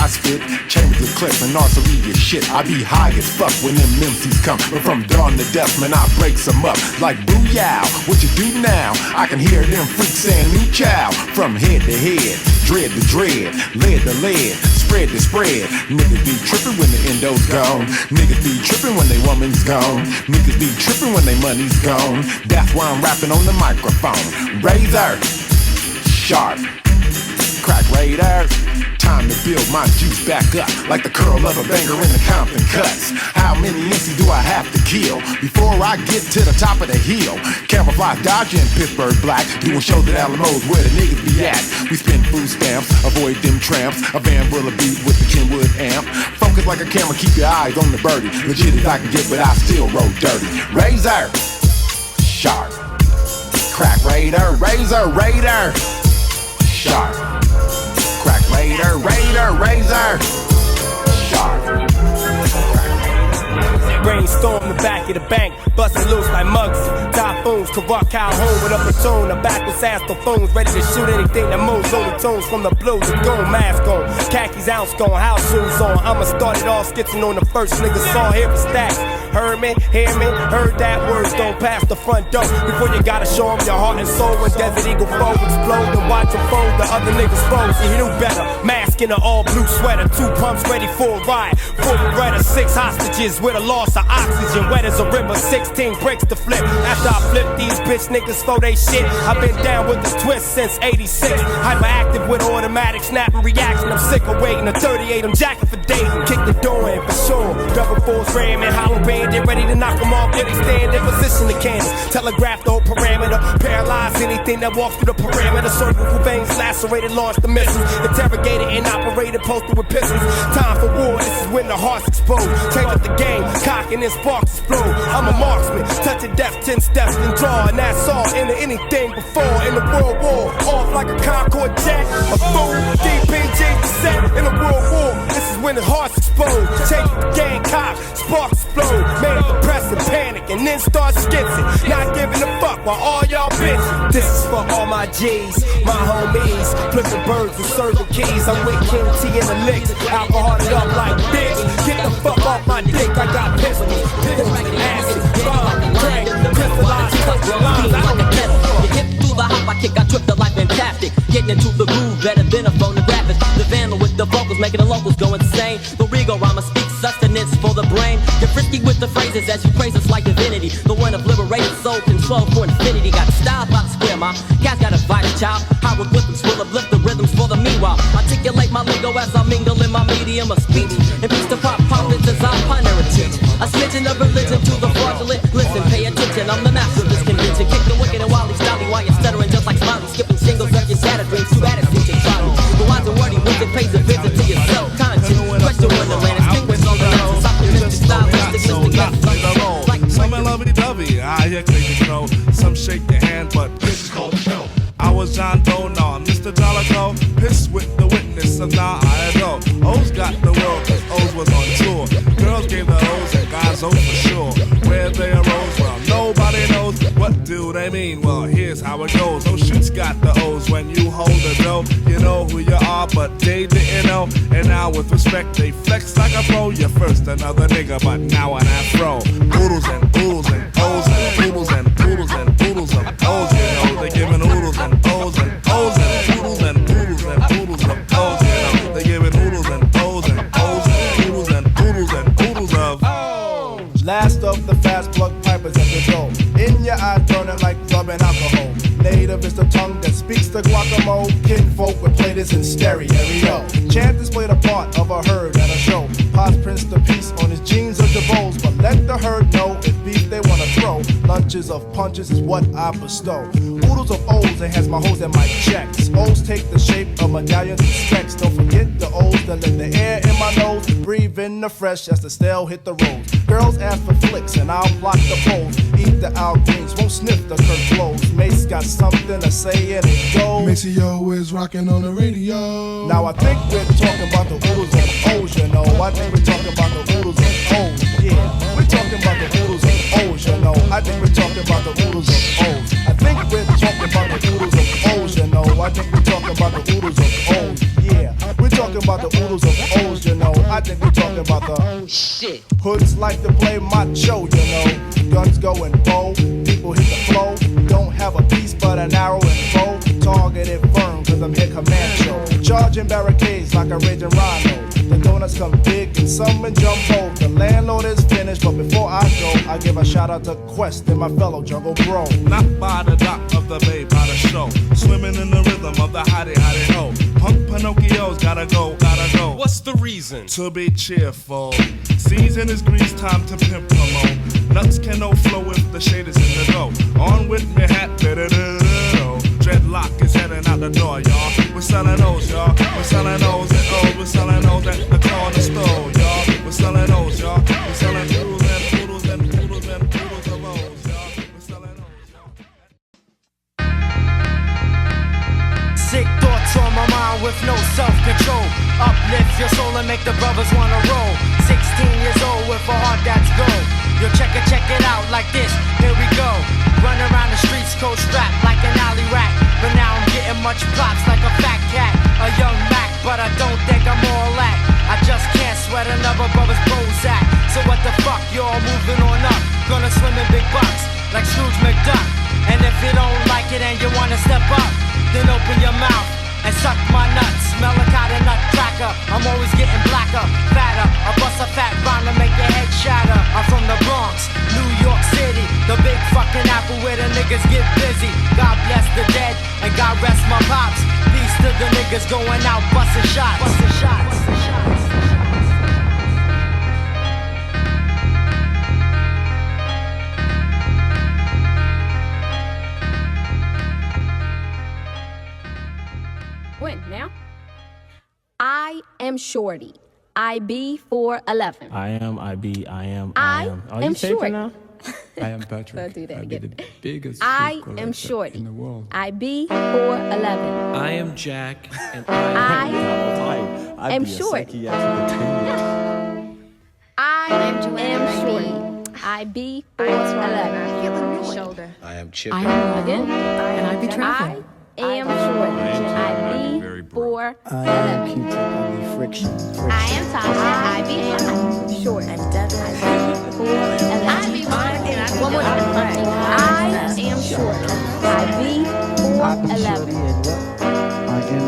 I spit, chambers of clips and artery shit. I be high as fuck when them MCs come. But from dawn to dusk, man, I breaks them up. Like booyah, what you do now? I can hear them freaks saying new child. From head to head, dread to dread, lead to lead, spread to spread. Niggas be trippin' when the endo's gone. Niggas be trippin' when they woman's gone. Niggas be trippin' when they money's gone. That's why I'm rapping on the microphone. Razor, sharp, crack radar. Time to build my juice back up like the curl of a banger in the Compton cuts. How many MCs do I have to kill before I get to the top of the hill? Camouflage Dodger in Pittsburgh Black, doing shows at Alamo's where the niggas be at. We spend food stamps, avoid them tramps. A Van Brilla beat with the Kenwood amp. Focus like a camera, keep your eyes on the birdie. Legit as I can get, but I still roll dirty. Razor, sharp, crack radar, razor, radar, sharp. Crack Raider, Raider, Razor, sharp. Brainstorm the back of the bank, bustin' loose like mugs. Typhoons, Kavak Calhoun with a platoon of backwards ass buffoons, ready to shoot anything that moves. Only tunes from the blues, the goon mask on, khakis ounce gone, house shoes on. I'ma start it all skitzing on the first nigga saw here for stacks. Heard me, hear me, heard that words don't pass the front door. Before you gotta show 'em your heart and soul. When Desert Eagle foe explode and watch 'em fold, the other niggas fold. See, he knew better. Mask in an all blue sweater, 2 pumps ready for a ride. 4 Beretta, 6 hostages with a loss of oxygen. Wet as a river, 16 breaks to flip. After I flip these bitch niggas for they shit, I've been down with this twist since 86. Hyperactive with automatic snapping reaction. I'm sick of waiting. A 38, I'm jacking for dating. Kick the door in for sure. Double force ramming, hollow bandit, ready to knock them off. If they stand in position to cannon. Telegraph the whole parameter. Paralyze anything that walks through the parameter. Cervical veins lacerated, launch the missiles. Interrogated and operated, posted with pistols. Time for war, this is when the heart's exposed. Change up the game, cocking and sparks explode. I'm a marksman, touching death 10 steps and draw. And that's all into anything before in the World War. Off like a Concorde jet, a fool. DPG set in the World War. This is when the heart's exposed. Change up the game, cock, sparks explode. Man, depressing, panic, and then start skitzing. Not giving a fuck while all y'all bitches. This is for all my G's, my homies. Flipping birds and serving keys. I'm with King T in the licks. Alcohol it up like bitch. Get the fuck off my dick. I got pistols, acid, bomb, crank, crystallized, custom lines. I don't get it. You hit through the hop, I kick, I trip the life fantastic. Getting into the groove, better than a phonographic. The vandal with the vocals, making the locals go insane. The regal rhymer speaks sustenance for the brain. You're frisky with the phrases as you praise us like divinity. The one of liberated soul control for infinity. Got style by the square, my cat's got a vice child. Hieroglyphics will uplift the rhythms for the meanwhile. Articulate my lingo as I mingle in my medium of speech. And peace to pop prophets as I ponder and teach. A smidgen of religion to the fraudulent. Listen, pay attention, I'm the master of this convention. Kick the wicked and wildly styley while you're stuttering just like Smiley. Skipping shingles of your shattered dreams. Too bad it's to try me. The wise and wordy wisdom pays a visit to your self-conscious. Question Wonderland is penguins on the answers. Optimistic, stylistic, listic, some lovey-dovey, I hear crazy throw. Some shake your hand, but this is called a show. I was John Doe, nah, Mr. Jolico. Pissed with the witness of now I know. O's got the world, cause O's was on tour. Girls gave the O's and guys O for sure. Where they arose, well, nobody knows. What do they mean? Well, here's how it goes. Oh, shoots got the O's when you hold the dough. You know who you are, but they didn't know. And now with respect, they flex like a pro. You're first another nigga, but now an afro. Oodles and oodles and O's and oodles and oodles and oodles of O's. You know, they giving oodles and O's and O's and oodles and oodles and oodles of O's. You know, they giving oodles and O's and O's and oodles and oodles and oodles of O's. Last of the fast plug pipers at the door. In your eye burning like rubbing alcohol. Native is the tongue that speaks the guacamole. Kinfolk with platers in stereo. Chanters played a part of a herd at a show. Pops prints the piece on his jeans of the bowls. But let the herd know if beef they wanna throw. Lunch bunches of punches is what I bestow. Oodles of O's enhance my hoes and my checks. O's take the shape of medallions and specs. Don't forget the O's that let the air in my nose breathe in the fresh as the stale hit the roads. Girls ask for flicks and I'll block the poles. Eat the Al Greens, won't sniff the Kirk blows. Mace got something to say and it goes. Maceo is rocking on the radio. Now I think we're talking about the oodles of O's, you know. I think we're talking about the oodles of O's, yeah. We're talking about the oodles of O's, you know. I think we're talking about the oodles of O's. I think we're talking about the oodles of O's, you know. I think we're talking about the oodles of O's, yeah. We're talking about the oodles of O's, you know. I think we're talking about the Oh shit. hoods like to play macho, you know. Guns go and bow, people hit the flow. Don't have a piece but an arrow and bow. Targeted firm, cause I'm here Comancho. Charging barricades like a raging rhino. The donuts come big and some in jumbo. The landlord is finished, but before I go, I give a shout out to Quest and my fellow jungle bro. Not by the dock of the bay, by the show. Swimming in the rhythm of the hottie ho. Punk Pinocchio's gotta go, gotta go. What's the reason? To be cheerful. Season is grease, time to pimp promo. Nuts can no flow if the shade is in the dough. On with me hat, dreadlock is heading out the door, y'all. We're selling those, y'all. We're selling those and O's. We're selling those at the corner store, y'all. We're selling those, y'all. We're selling poodles and poodles and poodles and poodles of O's, y'all. We're selling those, y'all. Sick thoughts on my mind with no self-control. Uplift your soul and make the brothers wanna roll. 16 years old with a heart that's gold. Yo, check it out like this, here we go. Run around the streets, cold strapped like an alley rat. But now I'm getting much props like a fat cat. A young Mac, but I don't think I'm all that. I just can't sweat another brother's Prozac. So what the fuck, y'all moving on up. Gonna swim in big bucks like Scrooge McDuck. And if you don't like it and you wanna step up, then open your mouth and suck my nuts. Smell a cotton nut cracker. I'm always getting blacker, fatter. I bust a fat rhyme to make your head shatter. I'm from the Bronx, New York City, the big fucking apple where the niggas get busy. God bless the dead and God rest my pops. Peace to the niggas going out busting shots. Busting shots. When now? I am Shorty. IB 411. I am. I Are you am taping Shorty. now? I am Patrick. I'll do that I'll be again. the biggest I food am collector Shorty. in the world. IB 411. I am Jack, and I I'd am be a Shorty. psychiatric attendant. I am Shorty. IB 411. Shoulder. I am Chip. I am Again. and I be traffic. I am Shorty. IB 411. Q-tip. I be friction. I am Tasha. IB Shorty. I'm IB 411. One more time. I am Shorty. IB 411.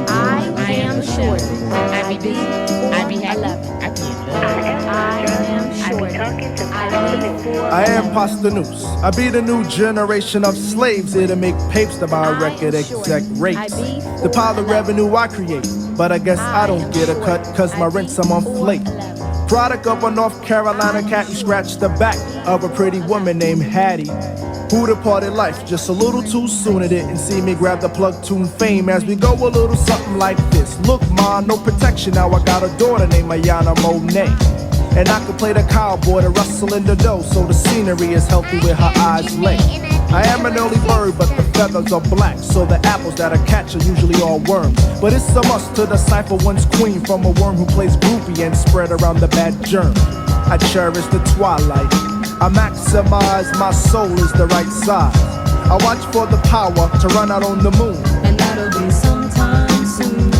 I am Shorty. IB 411. I am Pastanuce. I be the new generation of slaves here to make papes to buy record exec rates. The pile of revenue I create, but I guess I don't get a cut cause my rents I'm on flake. Product of a North Carolina cat who scratched the back of a pretty woman named Hattie. Who departed life just a little too soon. It didn't see me grab the plug tune fame as we go a little something like this. Look, ma, no protection. Now I got a daughter named Ayana Monet. And I can play the cowboy to rustle in the dough, so the scenery is healthy where her eyes lay. I am an early bird, but the feathers are black, so the apples that I catch are usually all worms. But it's a must to decipher one's queen from a worm who plays groupie and spread around the bad germ. I cherish the twilight. I maximize my soul is the right size. I watch for the power to run out on the moon. And that'll be sometime soon.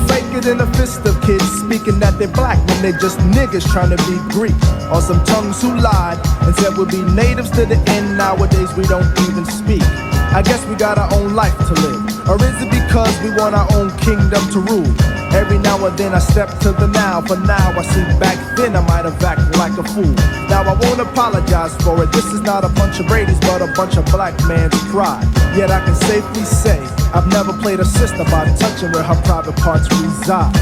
Faker than a fist of kids speaking that they're black when they're just niggas trying to be Greek. Or some tongues who lied and said we'll be natives to the end. Nowadays we don't even speak. I guess we got our own life to live. Or is it because we want our own kingdom to rule? Every now and then I step to the now. For now I see back then I might have acted like a fool. Now I won't apologize for it. This is not a bunch of Brady's but a bunch of black man's pride. Yet I can safely say I've never played a sister by touching where her private parts reside.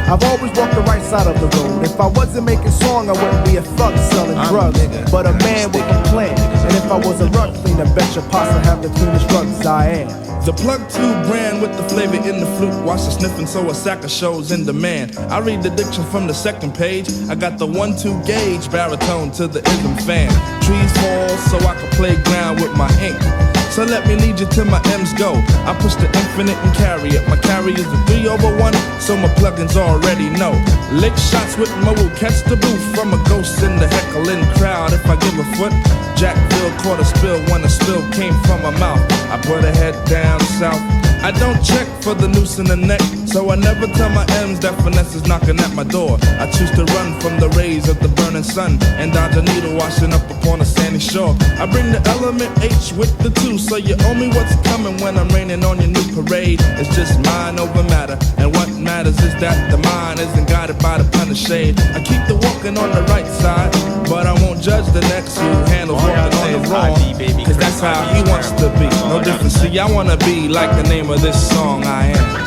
I've always walked the right side of the road. If I wasn't making song, I wouldn't be a thug selling drugs, but a man with a plan. And if I was a rug cleaner, bet your pasta have the cleanest rugs I am. The Plug 2 brand with the flavor in the flute. Watch the sniffing so a sack of shows in demand. I read the diction from the second page. I got the 1-2 gauge baritone to the ism fan. Trees fall so I can play ground with my ink. So let me lead you till my M's go. I push the infinite and carry it. My carry is a 3/1, so my plugins already know. Lick shots with my woo, catch the booth from a ghost in the heckling crowd. If I give a foot, Jackville caught a spill when the spill came from my mouth. I put a head down south. I don't check for the noose in the neck, so I never tell my M's that finesse is knocking at my door. I choose to run from the rays of the burning sun and dodge a needle washing up upon a sandy shore. I bring the element H with the 2, so you owe me what's coming when I'm raining on your new parade. It's just mind over matter, and what matters is that the mind isn't guided by the pun of shade. I keep the walking on the right side, but I won't judge the next who handles walking on the wrong, cause that's how he wants to be. No difference, see, I wanna be like the name of this song I am.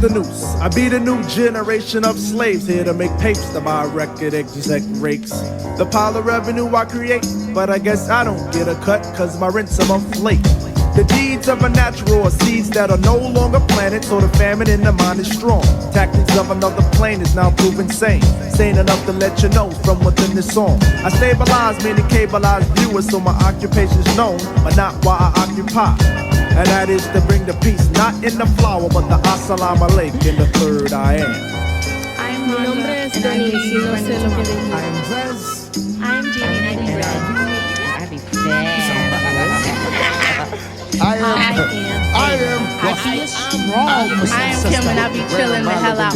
The noose. I be the new generation of slaves here to make papes to buy record exec rakes. The pile of revenue I create, but I guess I don't get a cut cause my rent's a month late. The deeds of a natural are seeds that are no longer planted, so the famine in the mind is strong. Tactics of another plane is now proven sane. Sane enough to let you know from within this song. I stabilize, meaning cableize viewers, so my occupation's known, but not why I occupy. And that is to bring the peace, not in the flower, but the assalamu alaikum in the third I am. Mi nombre es Denise, y no sé lo que digo. I'm Zez. I'm Jeannie, and I be red. I be Kim, and I be chilling the hell out.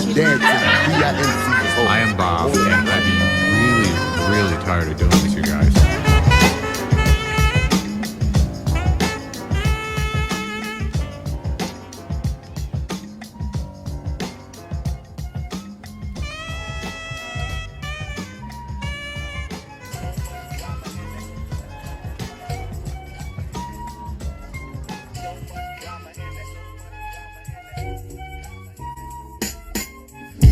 I am Bob, and I be really, really tired of doing this, you guys.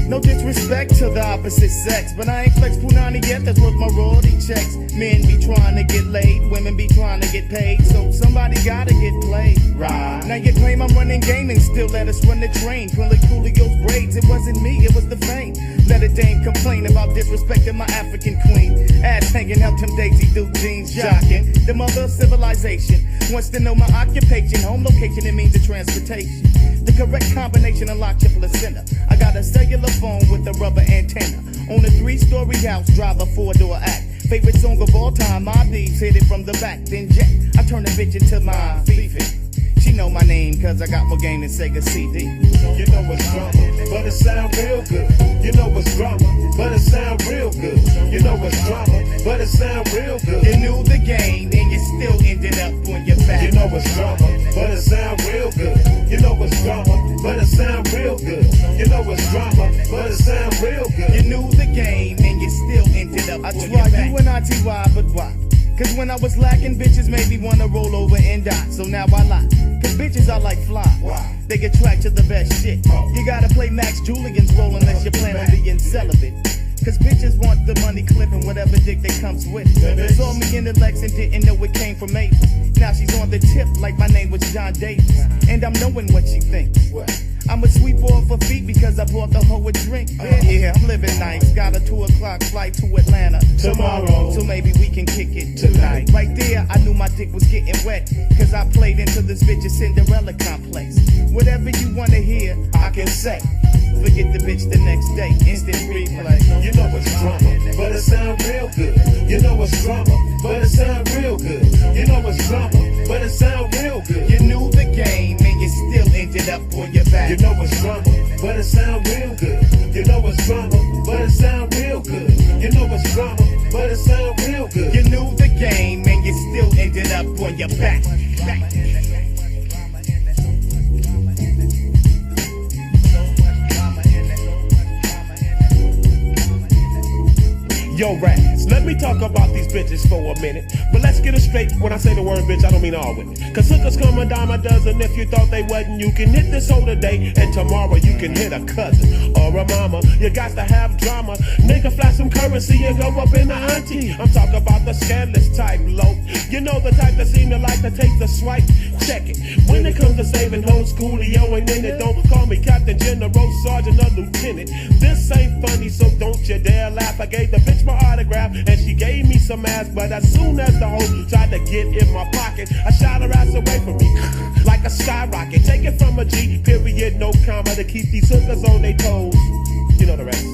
No disrespect to the opposite sex, but I ain't flex punani yet, that's worth my royalty checks. Men be trying to get laid, women be trying to get paid, so somebody gotta get played. Right. Now you claim I'm running game and still let us run the train. Pulling Coolio's braids, it wasn't me, it was the fame. Let a dame complain about disrespecting my African queen. Ass hanging, helped him Daisy Duke jeans jocking. The mother of civilization wants to know my occupation, home location, it means the transportation. The correct combination unlocks your placenta. I got a cellular phone with a rubber antenna. On a 3-story house, drive a 4-door act. Favorite song of all time, my beats hit it from the back, then jet. I turn a bitch into my Fifi. She know my name cause I got more game than Sega CD. You know what's drama, but it sound real good. You know what's drama, but it sound real good. You know what's drama, but it sound real good. You knew the game and you still ended up on your back. You know what's drama, but it sound real good. You know what's drama, but it sound real good. You know what's drama, but it sound real good. You knew the game and you still ended up on your back. I tried you and ITY, but why? Cause when I was lacking, bitches made me wanna roll over and die. So now I lie. Cause bitches are like fly. They get tracked to the best shit. You gotta play Max Julian's role unless you plan on being celibate. Cause bitches want the money clipping whatever dick they comes with. Saw me in the Lex and didn't know it came from Mavis. Now she's on the tip like my name was John Davis. And I'm knowing what she thinks. I'ma sweep off her feet because I bought the hoe a drink. Yeah, I'm living nice. Got a 2 o'clock flight to Atlanta tomorrow. So maybe we can kick it tonight. Right there, I knew my dick was getting wet. Cause I played into this bitch's Cinderella complex. Whatever you wanna hear, I can say. Forget the bitch the next day, instant replay. You know what's drama, but it sound real good. You know what's drama, but it sound real good. You know what's drama, but it sound real good. You knew the game and you still ended up on your back. You know what's drama, but it sound real good. You know what's drama, but it sound real good. You know what's drama, but it sound real good. You knew the game and you still ended up on your back. Yo, Raz, let me talk about these bitches for a minute. But let's get it straight. When I say the word bitch, I don't mean all women. Cause hookers come a dime a dozen. If you thought they wasn't, you can hit this hoe today, and tomorrow you can hit a cousin or a mama. You got to have drama. Nigga flash some currency and go up in the auntie. I'm talking about the scandalous type, low. You know the type that seem to like to take the swipe. Check it. When it comes to saving hoes, Coolio ain't in it. Don't call me Captain General, Sergeant, or Lieutenant. This ain't funny, so don't you dare laugh. I gave the bitch my autograph, and she gave me some ass. But as soon as the hoe tried to get in my pocket, I shot her ass away from me like a skyrocket. Take it from a G, period, no comma, to keep these hookers on their toes. You know the rest.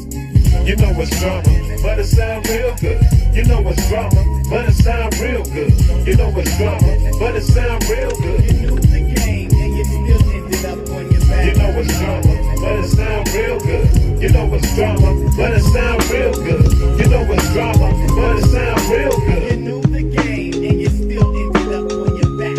You know it's drama, but it sound real good. You know it's drama, but it sound real good. You know it's drama, but it sound real good. You knew the game and you still ended up on your back. You know it's drama, but it sound real good. You know it's drama, but it sound real good. You know it's drama, but it sound real good. You knew the game and you still ended up on your back.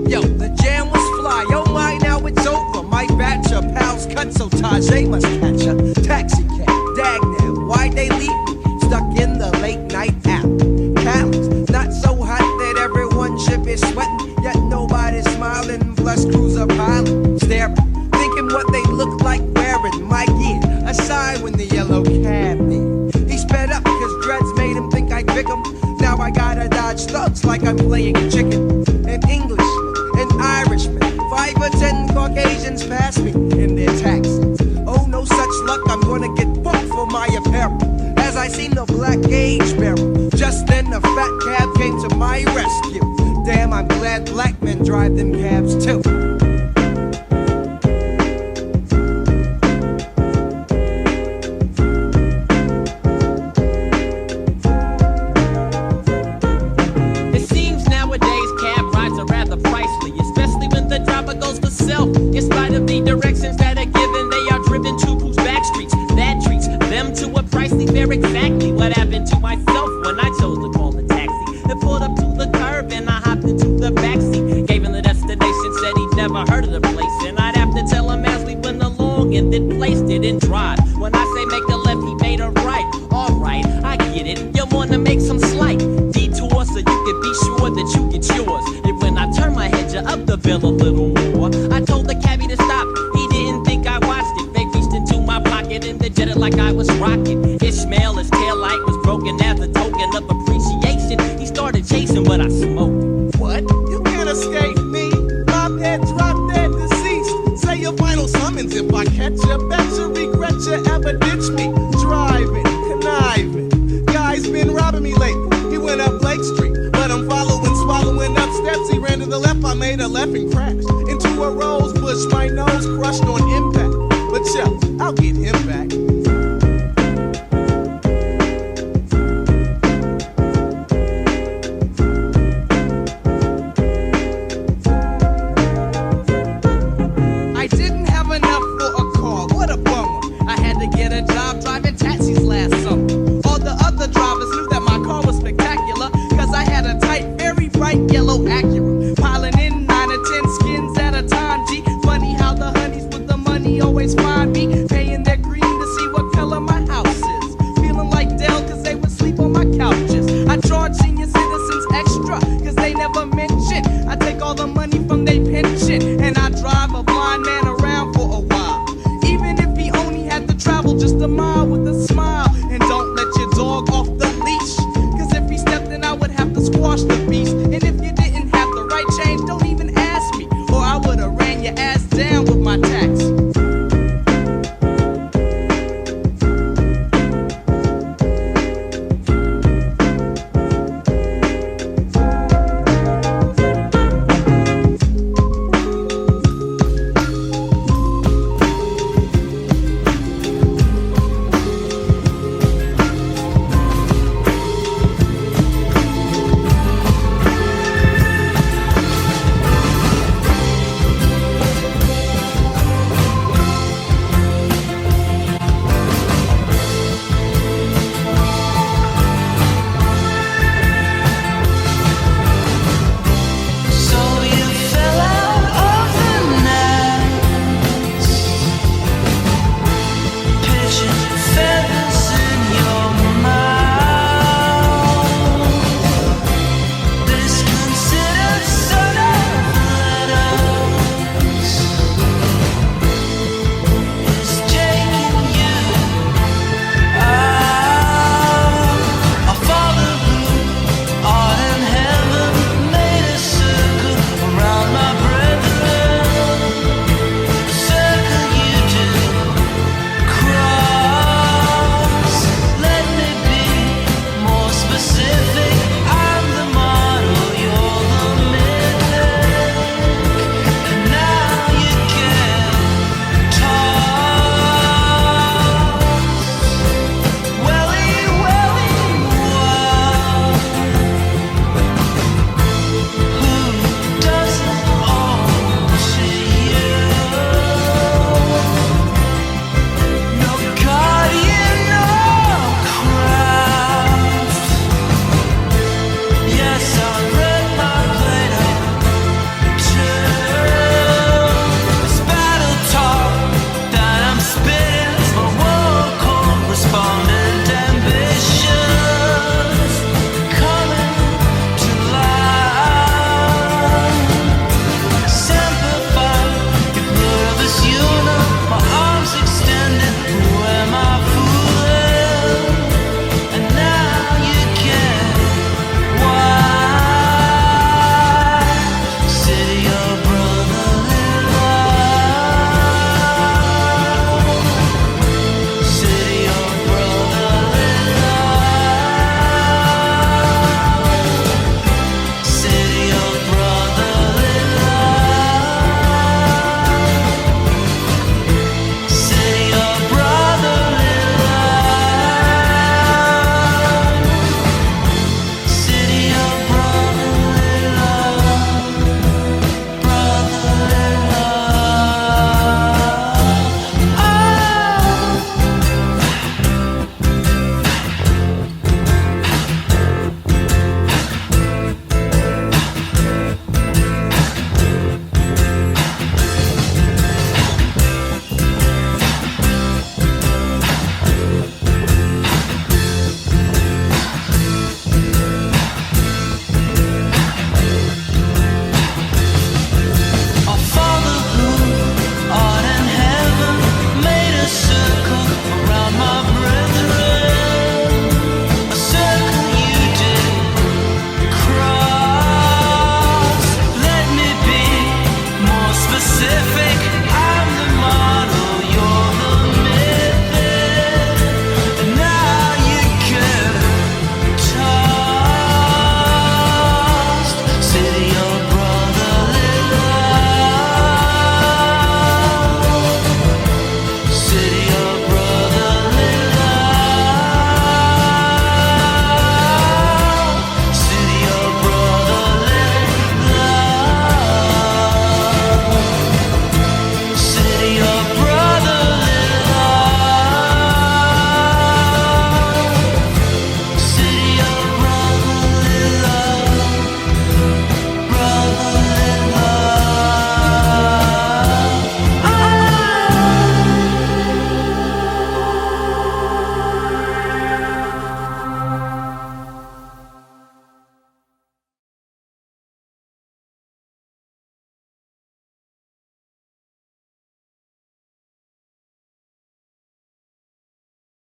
Yo, the jam was fly. Oh my, now it's over. My batch of pals cut, so Tajay must catch a taxi cab. Dag now, why'd they leave me stuck in the late night alley? Callous, not so hot that everyone should be sweating, yet nobody's smiling. Plus cruiser pilot staring, thinking what they look like wearing my gear. A sign when the yellow cab near. He sped up cause dreads made him think I'd pick him. Now I gotta dodge thugs like I'm playing chicken. An Englishman, an Irishman, 5 or 10 Caucasians pass me in their taxis. Oh, no such luck, I'm gonna get booked for my apparel. As I seen the black gauge barrel, just then the fat cab came to my rescue. Damn, I'm glad black men drive them cabs too. It seems nowadays cab rides are rather pricey, especially when the driver goes for self. In spite of the directions that are given, they are driven to whose back streets. That treats them to a pricey fare. Exactly what happened to myself when I chose to call the taxi. They pulled up to the curb and I hopped into the backseat. Gave him the destination, said he'd never heard of the place, and I'd have to tell him as we went along, and then placed it in drive. When I say make a left, he made a right. Alright, I get it. You wanna make some slight detour so you can be sure that you get yours. And when I turned my head, you up the bill a little more. I told the cabbie to stop. He didn't think I watched it. They reached into my pocket and they jetted like I was rocking. Ishmael, his taillight was broken as a token of appreciation. He started chasing, but I smoked. What? You can't escape me. My head dropped dead deceased. Say your final summons if I catch you. Bet you regret you ever ditched me. Driving, conniving. Guy's been robbing me lately. He went up Blake Street, but I'm following, swallowing up steps. He ran to the left, I made a left and crashed into a rose bush. My nose crushed on